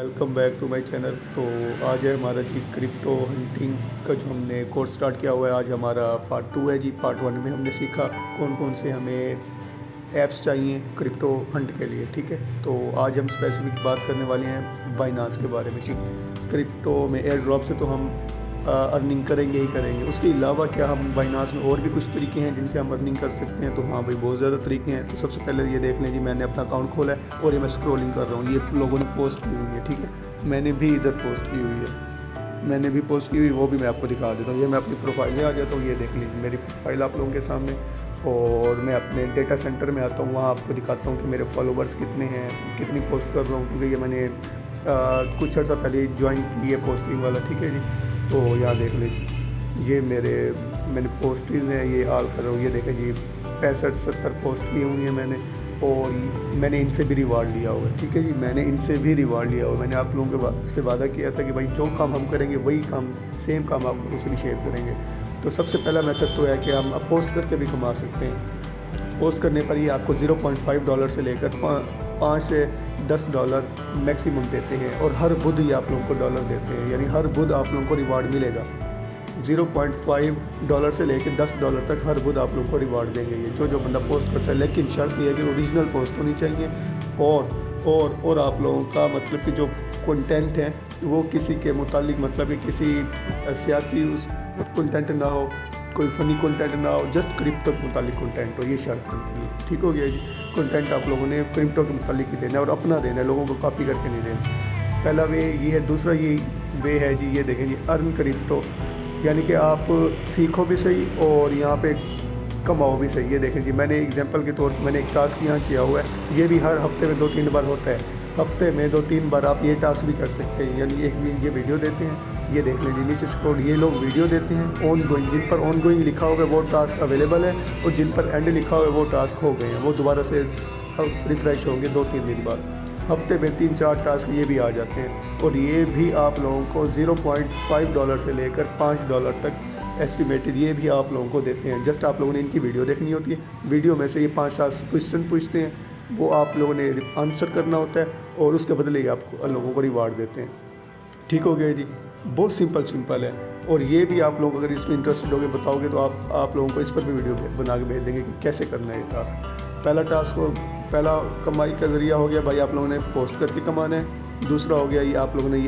Welcome back to my channel. तो आज है हमारा जी क्रिप्टो हंटिंग का जो हमने कोर्स स्टार्ट किया हुआ है। आज हमारा पार्ट 2 है जी। पार्ट 1 में हमने सीखा कौन कौन से हमें ऐप्स चाहिए क्रिप्टो हंट के लिए। ठीक है, तो आज हम स्पेसिफिक बात करने वाले हैं बाइनांस के बारे में कि क्रिप्टो में एयर ड्रॉप से तो हम अर्निंग करेंगे ही करेंगे। उसके अलावा क्या हम बाइनांस में और भी कुछ तरीके हैं जिनसे हम अर्निंग कर सकते हैं? तो हाँ भाई, बहुत ज़्यादा तरीके हैं। तो सबसे पहले ये देख लें जी, मैंने अपना अकाउंट खोला है और ये मैं स्क्रॉलिंग कर रहा हूँ। ये लोगों ने पोस्ट की हुई है, ठीक है, मैंने भी इधर पोस्ट की हुई है, मैंने भी पोस्ट की हुई, वो भी मैं आपको दिखा देता हूँ। ये मैं अपनी प्रोफाइल में आ जाता हूँ, ये देख लीजिए मेरी प्रोफाइल आप लोगों के सामने। और मैं अपने डेटा सेंटर में आता हूँ, वहाँ आपको दिखाता हूँ कि मेरे फॉलोवर्स कितने हैं, कितनी पोस्ट कर रहा हूँ, क्योंकि ये मैंने कुछ अर्सा पहले ज्वाइन की है पोस्टिंग वाला। ठीक है जी, तो यहाँ देख लीजिए, ये मैंने पोस्टिंग है, ये ऑल कर रहा हूँ। ये देखें जी, 65-70 पोस्ट की हुई हैं मैंने, और मैंने इनसे भी रिवार्ड लिया हुआ है। ठीक है जी, मैंने इनसे भी रिवार्ड लिया हुआ है। मैंने आप लोगों के से वादा किया था कि भाई जो काम हम करेंगे वही काम, सेम काम आप लोगों से भी शेयर करेंगे। तो सबसे पहला मेथड तो है कि हम अब पोस्ट करके भी कमा सकते हैं। पोस्ट करने पर ही आपको $0.5 से लेकर 5 से $10 मैक्सिमम देते हैं, और हर बुध ही आप लोगों को डॉलर देते हैं, यानी हर बुध आप लोगों को रिवार्ड मिलेगा। $0.5 से लेकर $10 तक हर बुध आप लोगों को रिवार्ड देंगे ये जो बंदा पोस्ट करता है। लेकिन शर्त यह है कि ओरिजिनल पोस्ट होनी चाहिए, और आप लोगों का मतलब कि जो कंटेंट है वो किसी के मुतालिक, मतलब कि किसी सियासी उस कंटेंट ना हो, कोई फ़नी कंटेंट ना हो, जस्ट क्रिप्टो के मुतालिक कंटेंट हो। ये शर्त है उनके लिए। ठीक हो गया जी, कंटेंट आप लोगों ने क्रिप्टो के मुतालिक ही देना है और अपना देना है, लोगों को कॉपी करके नहीं देना। पहला वे ये है। दूसरा ये वे है जी, ये देखें जी, अर्न क्रिप्टो, यानी कि आप सीखो भी सही और यहाँ पे कमाओ भी सही। ये देखें जी, मैंने एग्जांपल के तौर पर मैंने एक टास्क यहाँ किया हुआ है। ये भी हर हफ्ते में 2-3 बार होता है। हफ्ते में 2-3 बार आप ये टास्क भी कर सकते हैं, यानी ये वीडियो देते हैं। ये देख लीजिए नीचे स्क्रॉल, ये लोग वीडियो देते हैं ऑन गोइंग, जिन पर ऑन गोइंग लिखा हुआ है वो टास्क अवेलेबल है, और जिन पर एंड लिखा हुआ है वो टास्क हो गए हैं, वो दोबारा से रिफ़्रेश होंगे 2-3 दिन बाद। हफ्ते में 3-4 टास्क ये भी आ जाते हैं, और ये भी आप लोगों को $0.5 से लेकर $5 तक एस्टिमेटेड ये भी आप लोगों को देते हैं। जस्ट आप लोगों ने इनकी वीडियो देखनी होती है। वीडियो में से ये 5-7 क्वेश्चन पूछते हैं, वो आप लोगों ने आंसर करना होता है, और उसके बदले ही आपको लोगों को रिवार्ड देते हैं। ठीक हो गया जी, बहुत सिंपल है। और ये भी आप लोग अगर इसमें इंटरेस्टेड होगे बताओगे तो आप लोगों को इस पर भी वीडियो बना के भेज देंगे कि कैसे करना है ये टास्क। पहला कमाई का ज़रिया हो गया भाई, आप लोगों ने पोस्ट करके कमाना है। दूसरा हो गया ये आप लोगों ने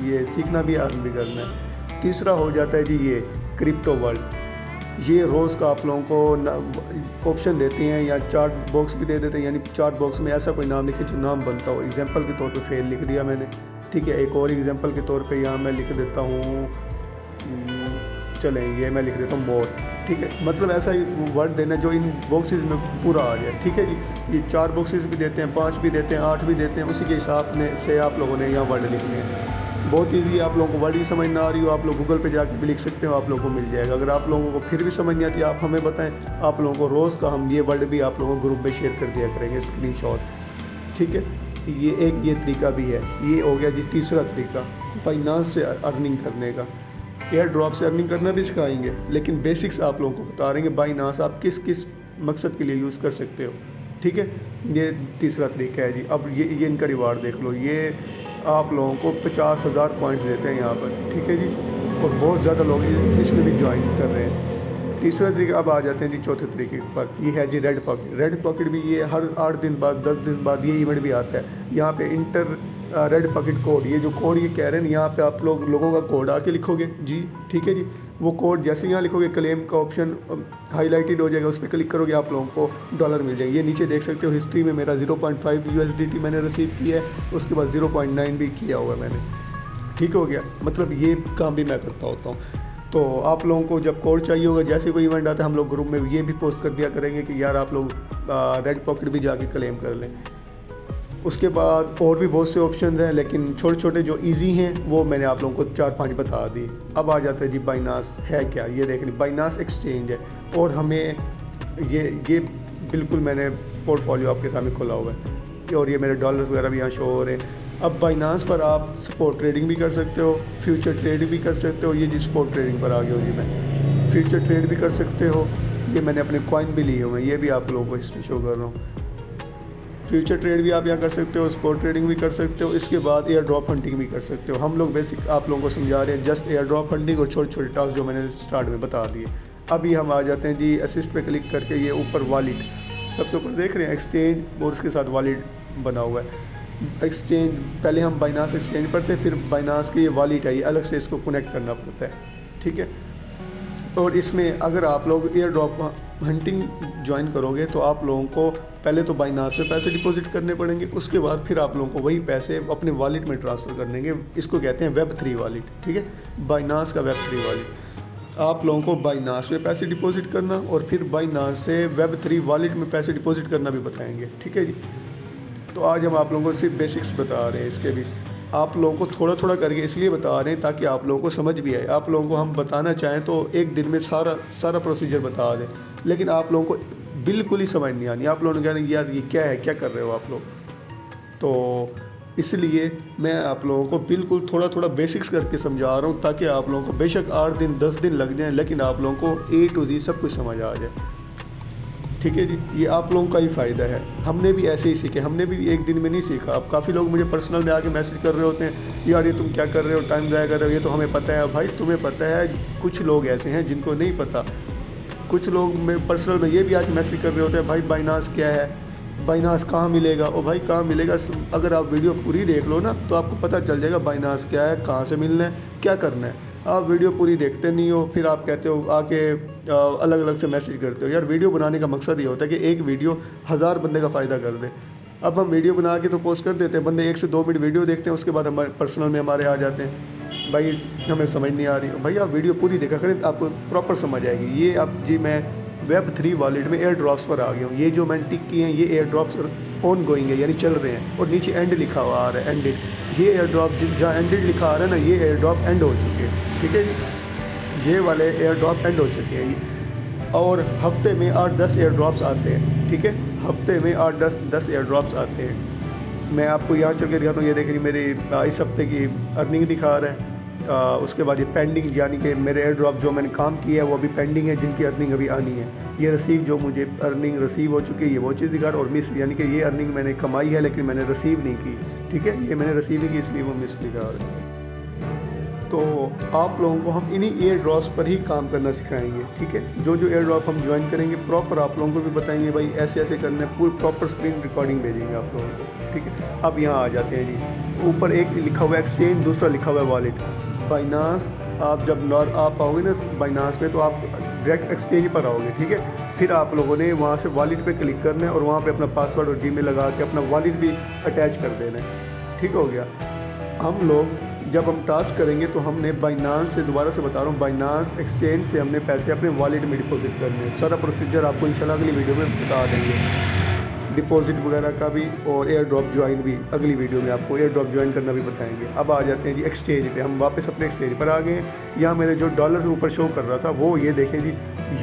ये सीखना भी, अर्न भी करना है। तीसरा हो जाता है जी ये क्रिप्टो वर्ल्ड। ये रोज़ का आप लोगों को ऑप्शन देते हैं, या चार्ट बॉक्स भी दे देते हैं, यानी चार्ट बॉक्स में ऐसा कोई नाम लिखे जो नाम बनता हो। एग्जांपल के तौर पे फेल लिख दिया मैंने, ठीक है। एक और एग्जांपल के तौर पे यहाँ मैं लिख देता हूँ, चलें ये मैं लिख देता हूँ मोर, ठीक है। मतलब ऐसा ही वर्ड देना जो इन बॉक्सेस में पूरा आ जाए, ठीक है जी। ये 4 बॉक्सेस भी देते हैं, 5 भी देते हैं, 8 भी देते हैं, उसी के हिसाब से आप लोगों ने यहाँ वर्ड लिखने हैं। बहुत ईजी है। आप लोगों को वर्ड ही समझ ना आ रही हो, आप लोग गूगल पे जाके भी लिख सकते हो, आप लोगों को मिल जाएगा। अगर आप लोगों को फिर भी समझ नहीं आती, आप हमें बताएं, आप लोगों को रोज़ का हम ये वर्ड भी आप लोगों को ग्रुप में शेयर कर दिया करेंगे, स्क्रीनशॉट, ठीक है। ये तरीका भी है। ये हो गया जी तीसरा तरीका, बाइनांस से अर्निंग करने का। एयर ड्रॉप से अर्निंग करना भी सिखाएंगे, लेकिन बेसिक्स आप लोगों को बता रहे हैं बाइनांस आप किस किस मकसद के लिए यूज़ कर सकते हो, ठीक है। ये तीसरा तरीका है जी। अब ये इनका रिवार्ड देख लो, ये आप लोगों को 50,000 पॉइंट्स देते हैं यहाँ पर, ठीक है जी। और बहुत ज़्यादा लोग इसमें भी ज्वाइन कर रहे हैं। तीसरा तरीका। अब आ जाते हैं जी चौथे तरीके पर, ये है जी रेड पॉकेट। रेड पॉकेट भी ये हर 8 दिन बाद 10 दिन बाद ये इवेंट भी आता है। यहाँ पे इंटर रेड पॉकेट कोड, ये जो कोड ये कह रहे हैं, यहाँ पे आप लोगों का कोड आके लिखोगे जी, ठीक है जी। वो कोड जैसे यहाँ लिखोगे, क्लेम का ऑप्शन हाईलाइटेड हो जाएगा, उस पर क्लिक करोगे, आप लोगों को डॉलर मिल जाएंगे। ये नीचे देख सकते हो, हिस्ट्री में मेरा 0.5 USDT मैंने रिसीव किया है, उसके बाद 0.9 भी किया हुआ है मैंने, ठीक हो गया। मतलब ये काम भी मैं करता होता हूँ। तो आप लोगों को जब कोड चाहिए होगा, जैसे कोई इवेंट आता है, हम लोग ग्रुप में ये भी पोस्ट कर दिया करेंगे कि यार आप लोग रेड पॉकेट भी जाके क्लेम कर लें। उसके बाद और भी बहुत से ऑप्शंस हैं, लेकिन छोटे छोटे जो इजी हैं वो मैंने आप लोगों को 4-5 बता दी। अब आ जाता है जी बाइनांस है क्या। ये देख लीजिए, बाइनांस एक्सचेंज है, और हमें ये बिल्कुल मैंने पोर्टफोलियो आपके सामने खोला हुआ है, और ये मेरे डॉलर्स वगैरह भी यहाँ शो हो रहे हैं। अब बाइनांस पर आप स्पॉट ट्रेडिंग भी कर सकते हो, फ्यूचर ट्रेड भी कर सकते हो। ये जी स्पॉट ट्रेडिंग पर आ गया हूँ जी मैं। फ्यूचर ट्रेड भी कर सकते हो। ये मैंने अपने कॉइन भी लिए हुए हैं, ये भी आप लोगों को हिस्ट्री शो कर रहा हूँ। फ्यूचर ट्रेड भी आप यहाँ कर सकते हो, स्पॉट ट्रेडिंग भी कर सकते हो, इसके बाद एयर ड्रॉप हंटिंग भी कर सकते हो। हम लोग बेसिक आप लोगों को समझा रहे हैं जस्ट एयर ड्रॉप हंटिंग और छोटे छोटे टास्क जो मैंने स्टार्ट में बता दिए। अभी हम आ जाते हैं जी असिस्ट पे क्लिक करके, ये ऊपर वॉलेट सबसे ऊपर देख रहे हैं एक्सचेंज और उसके साथ वॉलेट बना हुआ है। एक्सचेंज पहले हम बाइनास एक्सचेंज पर थे, फिर बाइनास की ये वॉलेट है, ये अलग से इसको कनेक्ट करना पड़ता है, ठीक है। और इसमें अगर आप लोग एयर ड्रॉप हंटिंग ज्वाइन करोगे तो आप लोगों को पहले तो बाइनास में पैसे डिपॉजिट करने पड़ेंगे, उसके बाद फिर आप लोगों को वही पैसे अपने वॉलेट में ट्रांसफ़र कर देंगे। इसको कहते हैं वेब3 वॉलेट, ठीक है, बाइनास का वेब3 वॉलेट। आप लोगों को बाइनास में पैसे डिपॉजिट करना और फिर बाइनास से वेब3 वॉलेट में पैसे डिपॉजिट करना भी बताएंगे, ठीक है जी। तो आज हम आप लोगों को सिर्फ बेसिक्स बता रहे हैं, इसके भी आप लोगों को थोड़ा थोड़ा करके इसलिए बता रहे हैं ताकि आप लोगों को समझ भी आए। आप लोगों को हम बताना चाहें तो एक दिन में सारा प्रोसीजर बता दें, लेकिन आप लोगों को बिल्कुल ही समझ नहीं आनी। आप लोगों ने कहना यार ये क्या है, क्या कर रहे हो आप लोग। तो इसलिए मैं आप लोगों को बिल्कुल थोड़ा थोड़ा बेसिक्स करके समझा रहा हूँ ताकि आप लोगों को बेशक 8 दिन 10 दिन लग जाएँ, लेकिन आप लोगों को A to Z सब कुछ समझ आ जाए, ठीक है जी। ये आप लोगों का ही फ़ायदा है। हमने भी ऐसे ही सीखे, हमने भी एक दिन में नहीं सीखा। अब काफ़ी लोग मुझे पर्सनल में आके मैसेज कर रहे होते हैं, यार ये तुम क्या कर रहे हो, टाइम ज़ाया कर रहे हो, ये तो हमें पता है। भाई तुम्हें पता है, कुछ लोग ऐसे हैं जिनको नहीं पता। कुछ लोग में पर्सनल में ये भी आके मैसेज कर रहे होते हैं, भाई बाइनास क्या है, बाइनास कहाँ मिलेगा। और भाई कहाँ मिलेगा, अगर आप वीडियो पूरी देख लो ना तो आपको पता चल जाएगा बाइनास क्या है, कहाँ से मिलना है, क्या करना है। आप वीडियो पूरी देखते नहीं हो, फिर आप कहते हो आके अलग अलग से मैसेज करते हो। यार वीडियो बनाने का मकसद ये होता है कि एक वीडियो 1000 बंदे का फ़ायदा कर दे। अब हम वीडियो बना के तो पोस्ट कर देते हैं, बंदे 1 से 2 मिनट वीडियो देखते हैं, उसके बाद हमारे पर्सनल में हमारे आ जाते हैं, भाई हमें समझ नहीं आ रही। भाई आप वीडियो पूरी देखा करें तो आपको प्रॉपर समझ आएगी। ये अब जी मैं वेब3 वॉलेट में एयर ड्रॉप्स पर आ गया हूँ। ये जो मैंने टिक किए हैं ये एयर ड्रॉप्स ऑन गोइंग है, यानी चल रहे हैं, और नीचे एंड लिखा हुआ आ रहा है, एंडेड। ये एयर ड्रॉप जहाँ एंडेड लिखा आ रहा है ना, ये एयर ड्रॉप एंड हो चुके हैं, ठीक है जी। ये वाले एयर ड्रॉप एंड हो चुके हैं और हफ्ते में 8-10 एयर ड्रॉप्स आते हैं, ठीक है। हफ्ते में 8-10 एयर ड्रॉप्स आते हैं। मैं आपको यहाँ चल के दिखाता हूँ। ये देखिए मेरी इस हफ्ते की अर्निंग दिखा रहा है। उसके बाद ये पेंडिंग, यानी कि मेरे एयर ड्रॉप जो मैंने काम किया है वो अभी पेंडिंग है, जिनकी अर्निंग अभी आनी है। ये रिसीव जो मुझे अर्निंग रिसीव हो चुकी है, ये वो चीज़ दिखा रहा है। और मिस, यानी कि ये अर्निंग मैंने कमाई है लेकिन मैंने रिसीव नहीं की, ठीक है। ये मैंने रिसीव नहीं की इसलिए वो मिस दिखा रहा है। तो आप लोगों को हम इन्हीं एयर ड्रॉप्स पर ही काम करना सिखाएंगे, ठीक है। जो एयर ड्रॉप हम ज्वाइन करेंगे प्रॉपर आप लोगों को भी बताएंगे, भाई ऐसे ऐसे करना है, पूरी प्रॉपर स्क्रीन रिकॉर्डिंग भेजेंगे आप लोगों को, ठीक है। अब यहाँ आ जाते हैं जी, ऊपर एक लिखा हुआ है एक्सचेंज, दूसरा लिखा हुआ है वॉलेट। बाइनास, आप जब आप आओगे ना बाइनास में तो आप डायरेक्ट एक्सचेंज पर आओगे, ठीक है। फिर आप लोगों ने वहाँ से वॉलेट पे क्लिक करना है और वहाँ पे अपना पासवर्ड और जीमेल लगा के अपना वॉलेट भी अटैच कर देना है, ठीक हो गया। हम लोग जब हम टास्क करेंगे तो हमने बाइनास से, दोबारा से बता रहा हूँ, बाइनास एक्सचेंज से हमने पैसे अपने वॉलेट में डिपॉजिट करने हैं। सारा प्रोसीजर आपको इंशाल्लाह अगली वीडियो में बता देंगे, डिपॉजिट वगैरह का भी, और एयर ड्रॉप ज्वाइन भी अगली वीडियो में आपको एयर ड्रॉप ज्वाइन करना भी बताएंगे। अब आ जाते हैं जी एक्सचेंज पे। हम वापस अपने एक्सचेंज पर आ गए हैं। यहाँ मेरे जो डॉलर्स ऊपर शो कर रहा था वो ये देखें जी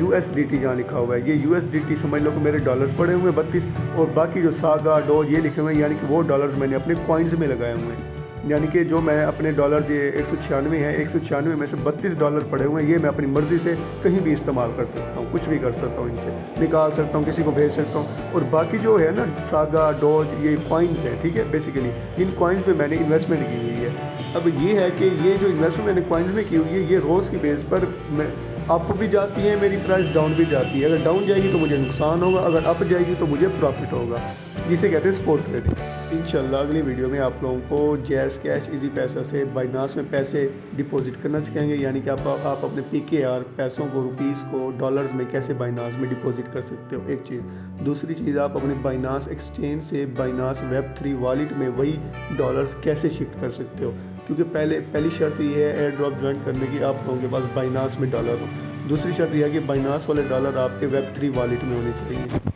USDT जहाँ लिखा हुआ है, ये USDT समझ लो कि मेरे डॉलर्स पड़े हुए हैं 32, और बाकी जो सागा डॉज ये लिखे हुए हैं यानी कि वो डॉलर्स मैंने अपने कॉइन्स में लगाए हुए हैं। यानी कि जो मैं अपने डॉलर्स, ये 196 है, 196 में से 32 डॉलर पड़े हुए हैं। ये मैं अपनी मर्ज़ी से कहीं भी इस्तेमाल कर सकता हूँ, कुछ भी कर सकता हूँ, इनसे निकाल सकता हूँ, किसी को भेज सकता हूँ। और बाकी जो है ना सागा डॉज ये कॉइन्स हैं, ठीक है। बेसिकली इन कॉइन्स में मैंने इन्वेस्टमेंट की हुई है। अब ये है कि ये जो इन्वेस्टमेंट मैंने कॉइन्स में की हुई है ये रोज़ की बेस पर मैं अप भी जाती है मेरी प्राइस, डाउन भी जाती है। अगर डाउन जाएगी तो मुझे नुकसान होगा, अगर अप जाएगी तो मुझे प्रॉफिट होगा, जिसे कहते हैं स्पॉट ट्रेडिंग। इंशाल्लाह अगली वीडियो में आप लोगों को जैज़ कैश इजी पैसा से बाइनास में पैसे डिपॉजिट करना सिखाएंगे, यानी कि आप अपने PKR पैसों को, रुपीज़ को डॉलर्स में कैसे बाइनास में डिपॉजिट कर सकते हो, एक चीज़। दूसरी चीज़, आप अपने बाइनास एक्सचेंज से बाइनास वेब3 वॉलेट में वही डॉलर्स कैसे शिफ्ट कर सकते हो, क्योंकि पहली शर्त ये है एयर ड्रॉप ज्वाइन करने की, आप लोगों के पास बाइनास में डॉलर हो। दूसरी शर्त यह है कि बाइनास वाले डॉलर आपके वेब3 वॉलेट में होने चाहिए।